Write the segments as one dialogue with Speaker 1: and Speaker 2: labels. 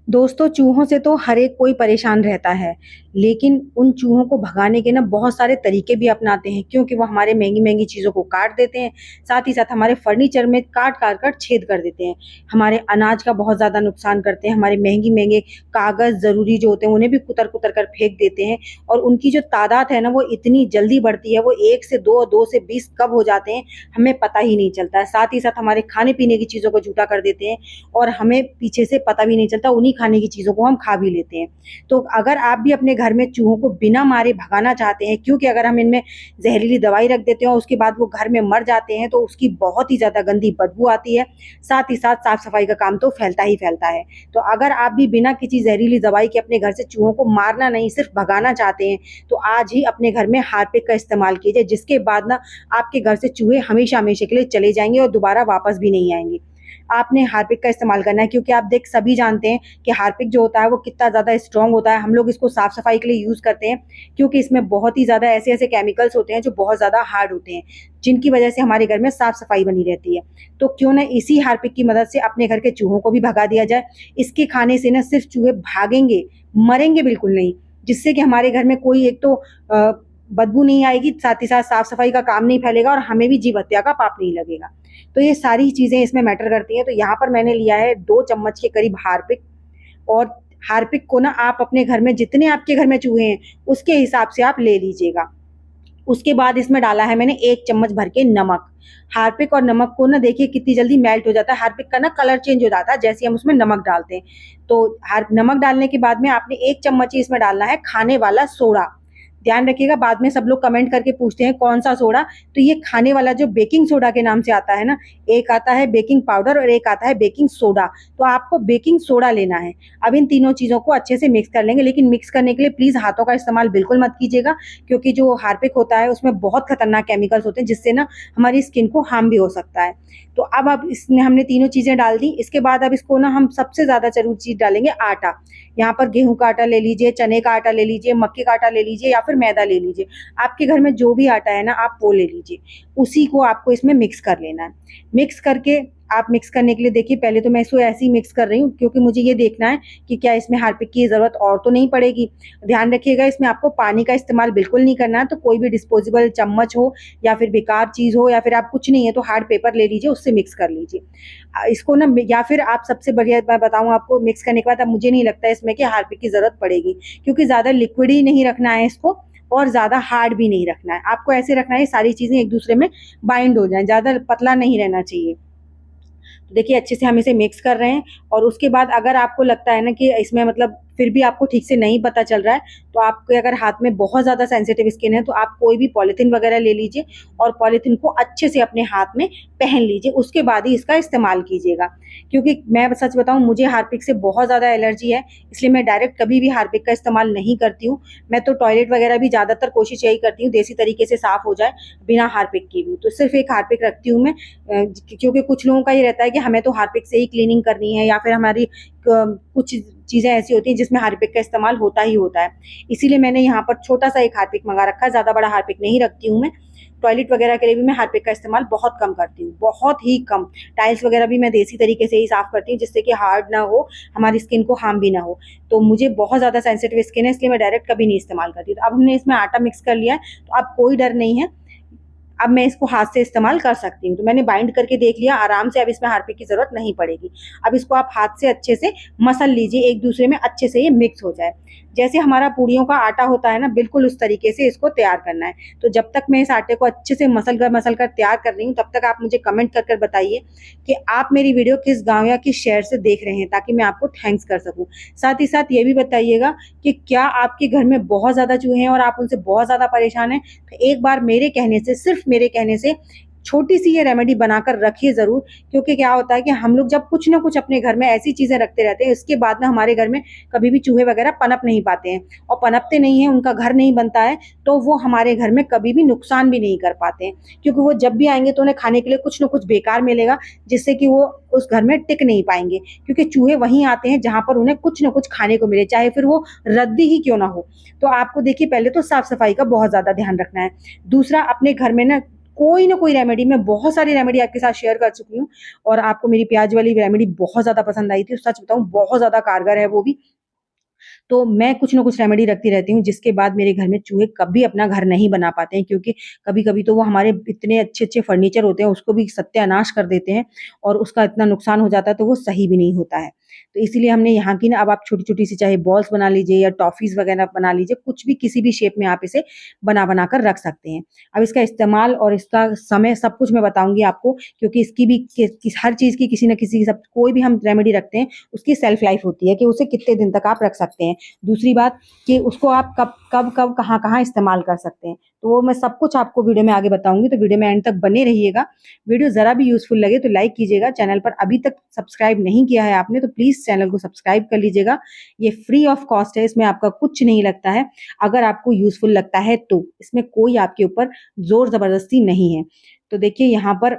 Speaker 1: दोस्तों, चूहों से तो हर एक कोई परेशान रहता है, लेकिन उन चूहों को भगाने के ना बहुत सारे तरीके भी अपनाते हैं, क्योंकि वो हमारे महँगी-महँगी चीज़ों को काट देते हैं, साथ ही साथ हमारे फर्नीचर में काट-काट कर छेद कर देते हैं। हमारे अनाज का बहुत ज़्यादा नुकसान करते हैं, हमारे महँगे-महँगे कागज़ ज़रूरी जो होते हैं, उन्हें भी कुतर-कुतर कर फेंक देते हैं और उनकी जो तादाद है ना, वो इतनी जल्दी बढ़ती है, वो 1 से 2, 2 से 20 कब हो जाते हैं, हमें पता ही नहीं चलता है। साथ ही साथ हमारे खाने-पीने की चीज़ों को जूठा कर देते हैं और हमें पीछे से पता भी नहीं चलता, उन्हीं खाने की चीज़ों को हम खा भी लेते हैं। तो अगर आप भी अपने घर में चूहों को बिना मारे भगाना चाहते हैं, क्योंकि अगर हम इनमें ज़हरीली दवाई रख देते हैं और उसके बाद वो घर में मर जाते हैं, तो उसकी बहुत ही ज़्यादा गंदी बदबू आती है। साथ ही साथ साफ-सफाई का काम तो फैलता ही फैलता है। तो अगर आप भी बिना किसी ज़हरीली दवाई के अपने घर से चूहों को मारना नहीं, सिर्फ़ भगाना चाहते हैं, तो आज ही अपने घर में हार्पिक का इस्तेमाल कीजिए, जिसके बाद ना आपके घर से चूहे हमेशा-हमेशा के लिए चले जाएँगे और दोबारा वापस भी नहीं आएँगे। आपने हार्पिक का इस्तेमाल करना है, क्योंकि आप देख सभी जानते हैं कि हार्पिक जो होता है वो कितना ज़्यादा स्ट्रॉन्ग होता है। हम लोग इसको साफ-सफाई के लिए यूज़ करते हैं, क्योंकि इसमें बहुत ही ज़्यादा ऐसे-ऐसे केमिकल्स होते हैं जो बहुत ज़्यादा हार्ड होते हैं, जिनकी वज़ह से हमारे घर में साफ-सफाई बनी रहती है। तो क्यों ना इसी हार्पिक की मदद से अपने घर के चूहों को भी भगा दिया जाए। इसके खाने से ना सिर्फ़ चूहे भागेंगे, मरेंगे बिल्कुल नहीं, जिससे कि हमारे घर में कोई एक तो बदबू नहीं आएगी, साथ ही साथ साफ-सफाई का काम नहीं फैलेगा और हमें भी जीव हत्या का पाप नहीं लगेगा। तो ये सारी चीज़ें इसमें मैटर करती हैं। तो यहाँ पर मैंने लिया है 2 चम्मच के करीब हार्पिक और हार्पिक को ना आप अपने घर में जितने आपके घर में चूहे हैं, उसके हिसाब से आप ले लीजिएगा। उसके बाद इसमें डाला है मैंने 1 चम्मच भर के नमक। हार्पिक और नमक को ना देखिए कितनी जल्दी मेल्ट हो जाता है, हार्पिक का ना कलर चेंज हो जाता है जैसे हम उसमें नमक डालते हैं। तो हार नमक डालने के बाद में आपने 1 चम्मच ही इसमें डालना है खाने वाला सोडा। ध्यान रखिएगा, बाद में सब लोग कमेंट करके पूछते हैं कौन-सा सोडा, तो ये खाने वाला जो बेकिंग सोडा के नाम से आता है ना, एक आता है बेकिंग पाउडर और एक आता है बेकिंग सोडा, तो आपको बेकिंग सोडा लेना है। अब इन तीनों चीज़ों को अच्छे से मिक्स कर लेंगे, लेकिन मिक्स करने के लिए प्लीज़ हाथों का इस्तेमाल बिल्कुल मत कीजिएगा, क्योंकि जो हार्पिक होता है उसमें बहुत खतरनाक केमिकल्स होते हैं, जिससे ना हमारी स्किन को हार्म भी हो सकता है। तो अब इसमें हमने तीनों चीज़ें डाल दी, इसके बाद अब इसको ना हम सबसे ज़्यादा ज़रूरी चीज़ डालेंगे आटा। यहाँ पर गेहूँ का आटा ले लीजिए, चने का आटा ले लीजिए, मक्के का आटा ले लीजिए या फिर मैदा ले लीजिए। आपके घर में जो भी आटा है ना, आप वो ले लीजिए। उसी को आपको इसमें मिक्स कर लेना है। मिक्स करके आप मिक्स करने के लिए देखिए, पहले तो मैं इसको ऐसे ही मिक्स कर रही हूँ, क्योंकि मुझे ये देखना है कि क्या इसमें हार्पिक की ज़रूरत और तो नहीं पड़ेगी। ध्यान रखिएगा, इसमें आपको पानी का इस्तेमाल बिल्कुल नहीं करना है, तो कोई भी डिस्पोजेबल चम्मच हो या फिर बेकार चीज़ हो या फिर आप कुछ नहीं है तो हार्ड पेपर ले लीजिए, उससे मिक्स कर लीजिए। इसको ना या फिर आप सबसे बढ़िया मैं बताऊँ आपको, मिक्स करने के बाद अब मुझे नहीं लगता है इसमें कि हार्पिक की ज़रूरत पड़ेगी, क्योंकि ज़्यादा लिक्विड ही नहीं रखना है इसको और ज़्यादा हार्ड भी नहीं रखना है। आपको ऐसे रखना है सारी चीज़ें एक-दूसरे में बाइंड हो जाएँ, ज़्यादा पतला नहीं रहना चाहिए। तो देखिए अच्छे से हम इसे मिक्स कर रहे हैं और उसके बाद अगर आपको लगता है ना कि इसमें मतलब फिर भी आपको ठीक से नहीं पता चल रहा है, तो आपके अगर हाथ में बहुत ज़्यादा सेंसिटिव स्किन है, तो आप कोई भी पॉलीथीन वगैरह ले लीजिए और पॉलीथीन को अच्छे से अपने हाथ में पहन लीजिए, उसके बाद ही इसका इस्तेमाल कीजिएगा। क्योंकि मैं सच बताऊँ, मुझे हार्पिक से बहुत ज़्यादा एलर्जी है, इसलिए मैं डायरेक्ट कभी भी हार्पिक का इस्तेमाल नहीं करती हूँ। मैं तो टॉयलेट वगैरह भी ज़्यादातर कोशिश यही करती हूँ देसी तरीके से साफ़ हो जाए, बिना हार्पिक के भी। तो सिर्फ़ एक हार्पिक रखती हूँ मैं, क्योंकि कुछ लोगों का ये रहता है कि हमें तो हार्पिक से ही क्लीनिंग करनी है या फिर हमारी कुछ चीज़ें ऐसी होती हैं जिसमें हार्पिक का इस्तेमाल होता ही होता है। इसीलिए मैंने यहाँ पर छोटा-सा एक हार्पिक मँगा रखा है, ज़्यादा बड़ा हार्पिक नहीं रखती हूँ मैं। टॉयलेट वगैरह के लिए भी मैं हार्पिक का इस्तेमाल बहुत कम करती हूँ, बहुत ही कम। टाइल्स वगैरह भी मैं देसी तरीके से ही साफ़ करती हूँ, जिससे कि हार्ड ना हो, हमारी स्किन को हार्म भी ना हो। तो मुझे बहुत ज़्यादा सेंसिटिव स्किन है, इसलिए मैं डायरेक्ट कभी नहीं इस्तेमाल करती। तो अब हमने इसमें आटा मिक्स कर लिया है, तो अब कोई डर नहीं है। अब मैं इसको हाथ से इस्तेमाल कर सकती हूँ। तो मैंने बाइंड करके देख लिया आराम से, अब इसमें हार्पिक की ज़रूरत नहीं पड़ेगी। अब इसको आप हाथ से अच्छे से मसल लीजिए, एक-दूसरे में अच्छे से ये मिक्स हो जाए। जैसे हमारा पूड़ियों का आटा होता है ना, बिल्कुल उस तरीके से इसको तैयार करना है। तो जब तक मैं इस आटे को अच्छे से मसल कर तैयार कर रही हूँ, तब तक आप मुझे कमेंट कर कर बताइए कि आप मेरी वीडियो किस गाँव या किस शहर से देख रहे हैं, ताकि मैं आपको थैंक्स कर सकूँ। साथ ही साथ ये भी बताइएगा कि क्या आपके घर में बहुत ज़्यादा चूहे हैं और आप उनसे बहुत ज़्यादा परेशान हैं? तो एक बार मेरे कहने से, सिर्फ़ मेरे कहने से छोटी-सी ये रेमेडी बनाकर रखिए ज़रूर, क्योंकि क्या होता है कि हम लोग जब कुछ न कुछ अपने घर में ऐसी चीज़ें रखते रहते हैं, इसके बाद ना हमारे घर में कभी भी चूहे वगैरह पनप नहीं पाते हैं और पनपते नहीं हैं, उनका घर नहीं बनता है, तो वो हमारे घर में कभी भी नुकसान भी नहीं कर पाते हैं। क्योंकि वो जब भी आएँगे तो उन्हें खाने के लिए कुछ न कुछ बेकार मिलेगा, जिससे कि वो उस घर में टिक नहीं पाएँगे, क्योंकि चूहे वहीं आते हैं जहाँ पर उन्हें कुछ न कुछ खाने को मिले, चाहे फिर वो रद्दी ही क्यों ना हो। तो आपको देखिए पहले तो साफ-सफाई का बहुत ज़्यादा ध्यान रखना है। दूसरा, अपने घर में ना कोई ना कोई रेमेडी, मैं बहुत सारी रेमेडी आपके साथ शेयर कर चुकी हूँ और आपको मेरी प्याज वाली रेमेडी बहुत ज़्यादा पसंद आई थी। सच बताऊँ बहुत ज़्यादा कारगर है वो भी। तो मैं कुछ ना कुछ रेमेडी रखती रहती हूँ जिसके बाद मेरे घर में चूहे कभी अपना घर नहीं बना पाते हैं, क्योंकि कभी-कभी तो वो हमारे इतने अच्छे-अच्छे फर्नीचर होते हैं उसको भी सत्यानाश कर देते हैं और उसका इतना नुकसान हो जाता है तो वो सही भी नहीं होता है। तो इसीलिए हमने यहाँ की ना, अब आप छोटी-छोटी सी चाहे बॉल्स बना लीजिए या टॉफ़ीज़ वग़ैरह बना लीजिए, कुछ भी किसी भी शेप में आप इसे बना-बना कर रख सकते हैं। अब इसका इस्तेमाल और इसका समय सब कुछ मैं बताऊँगी आपको, क्योंकि इसकी भी हर चीज़ की किसी न किसी सब कोई भी हम रेमेडी रखते हैं उसकी सेल्फ लाइफ़ होती है कि उसे कितने दिन तक आप रख सकते हैं। दूसरी बात कि उसको आप कब, कहाँ-कहाँ इस्तेमाल कर सकते हैं। तो वो मैं सब कुछ आपको वीडियो में आगे बताऊँगी, तो वीडियो में एंड तक बने रहिएगा। वीडियो ज़रा भी यूज़फुल लगे तो लाइक कीजिएगा। चैनल पर अभी तक सब्सक्राइब नहीं किया है आपने तो प्लीज़ चैनल को सब्सक्राइब कर लीजिएगा। ये फ्री ऑफ कॉस्ट है, इसमें आपका कुछ नहीं लगता है। अगर आपको यूज़फुल लगता है तो, इसमें कोई आपके ऊपर ज़ोर ज़बरदस्ती नहीं है। तो देखिए यहाँ पर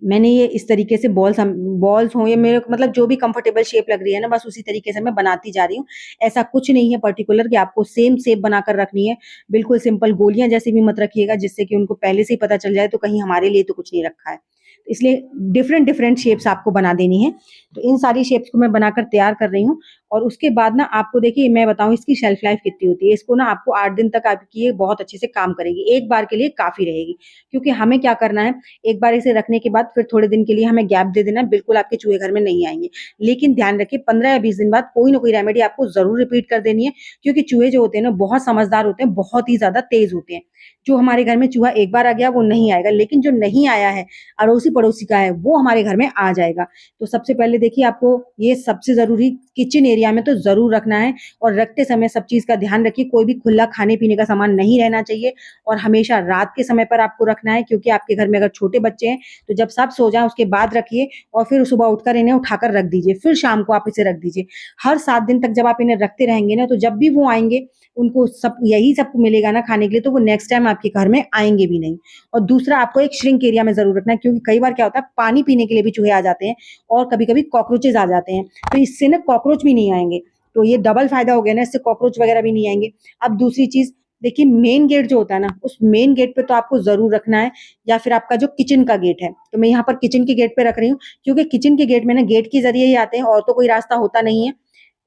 Speaker 1: मैंने ये इस तरीके से बॉल्स हों या मेरे को मतलब जो भी कंफर्टेबल शेप लग रही है ना, बस उसी तरीके से मैं बनाती जा रही हूँ। ऐसा कुछ नहीं है पर्टिकुलर कि आपको सेम शेप बनाकर रखनी है। बिल्कुल सिंपल गोलियाँ जैसी भी मत रखिएगा जिससे कि उनको पहले से ही पता चल जाए तो कहीं हमारे लिए तो कुछ नहीं रखा है। इसलिए डिफरेंट शेप्स आपको बना देनी है। तो इन सारी शेप्स को मैं बनाकर तैयार कर रही हूँ और उसके बाद ना आपको देखिए मैं बताऊँ इसकी शेल्फ लाइफ कितनी होती है। इसको ना आपको 8 दिन तक आपकी ये बहुत अच्छे से काम करेगी। एक बार के लिए काफ़ी रहेगी, क्योंकि हमें क्या करना है, एक बार इसे रखने के बाद फिर थोड़े दिन के लिए हमें गैप दे देना है, बिल्कुल आपके चूहे घर में नहीं आएँगे। लेकिन ध्यान रखिए 15 या 20 दिन बाद कोई ना कोई रेमेडी आपको ज़रूर रिपीट कर देनी है, क्योंकि चूहे जो होते हैं ना बहुत समझदार होते हैं, बहुत ही ज़्यादा तेज़ होते हैं। जो हमारे घर में चूहा एक बार आ गया वो नहीं आएगा, लेकिन जो नहीं आया है, अड़ोसी-पड़ोसी का है, वो हमारे घर में आ जाएगा। तो सबसे पहले देखिए आपको ये सबसे ज़रूरी किचन एरिया में तो ज़रूर रखना है और रखते समय सब चीज़ का ध्यान रखिए, कोई भी खुला खाने-पीने का सामान नहीं रहना चाहिए और हमेशा रात के समय पर आपको रखना है, क्योंकि आपके घर में अगर छोटे बच्चे हैं, तो जब सब सो जाएँ उसके बाद रखिए और फिर सुबह उठकर इन्हें उठाकर रख दीजिए, फिर शाम को आप इसे रख दीजिए। हर 7 दिन तक जब आप इन्हें रखते रहेंगे ना, तो जब भी वो आएँगे, उनको सब यही सब मिलेगा ना खाने के लिए, तो वो नेक्स्ट टाइम आपके घर में आएँगे भी नहीं। और दूसरा आपको एक श्रिंक एरिया में ज़रूर रखना है, क्योंकि कई बार क्या होता है पानी पीने के लिए भी चूहे आ जाते हैं और कभी-कभी कॉकरोचेज़ आ जाते हैं, तो इससे ना कॉकरोच भी नहीं आएँगे। तो ये डबल फ़ायदा हो गया ना, इससे कॉकरोच वगैरह भी नहीं आएँगे। अब दूसरी चीज़ देखिए, मेन गेट जो होता है ना, उस मेन गेट पे तो आपको ज़रूर रखना है, या फिर आपका जो किचन का गेट है, तो मैं यहाँ पर किचन के गेट पे रख रही हूँ, क्योंकि किचन के गेट में ना गेट के ज़रिए ही आते हैं और तो कोई रास्ता होता नहीं है।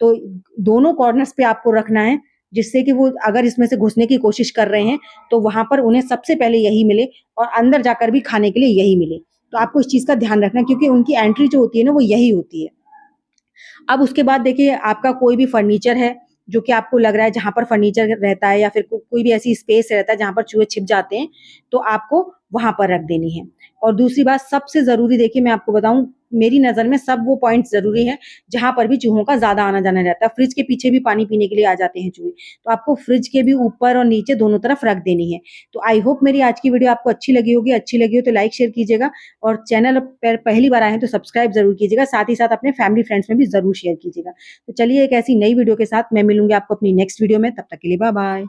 Speaker 1: तो दोनों कॉर्नर्स पे आपको रखना है, जिससे कि वो अगर इसमें से घुसने की कोशिश कर रहे हैं, तो वहाँ पर उन्हें सबसे पहले यही मिले और अंदर जाकर भी खाने के लिए यही मिले। तो आपको इस चीज़ का ध्यान रखना है, क्योंकि उनकी एंट्री जो होती है ना, वो यही होती है। अब उसके बाद देखिए आपका कोई भी फर्नीचर है, जो कि आपको लग रहा है जहाँ पर फर्नीचर रहता है या फिर कोई भी ऐसी स्पेस रहता है जहाँ पर चूहे छिप जाते हैं, तो आपको वहाँ पर रख देनी है। और दूसरी बात सबसे ज़रूरी देखिए मैं आपको बताऊँ, मेरी नज़र में सब वो पॉइंट्स ज़रूरी हैं, जहाँ पर भी चूहों का ज़्यादा आना-जाना रहता है। फ्रिज के पीछे भी पानी पीने के लिए आ जाते हैं चूहे, तो आपको फ्रिज के भी ऊपर और नीचे दोनों तरफ रख देनी है। तो आई होप मेरी आज की वीडियो आपको अच्छी लगी होगी, अच्छी लगी हो तो लाइक शेयर कीजिएगा और चैनल पर पहली बार आए हैं तो सब्सक्राइब ज़रूर कीजिएगा, साथ ही साथ अपने फैमिली फ्रेंड्स में भी ज़रूर शेयर कीजिएगा। तो चलिए एक ऐसी नई वीडियो के साथ मैं मिलूँगी आपको अपनी नेक्स्ट वीडियो में, तब तक के लिए बाय-बाय।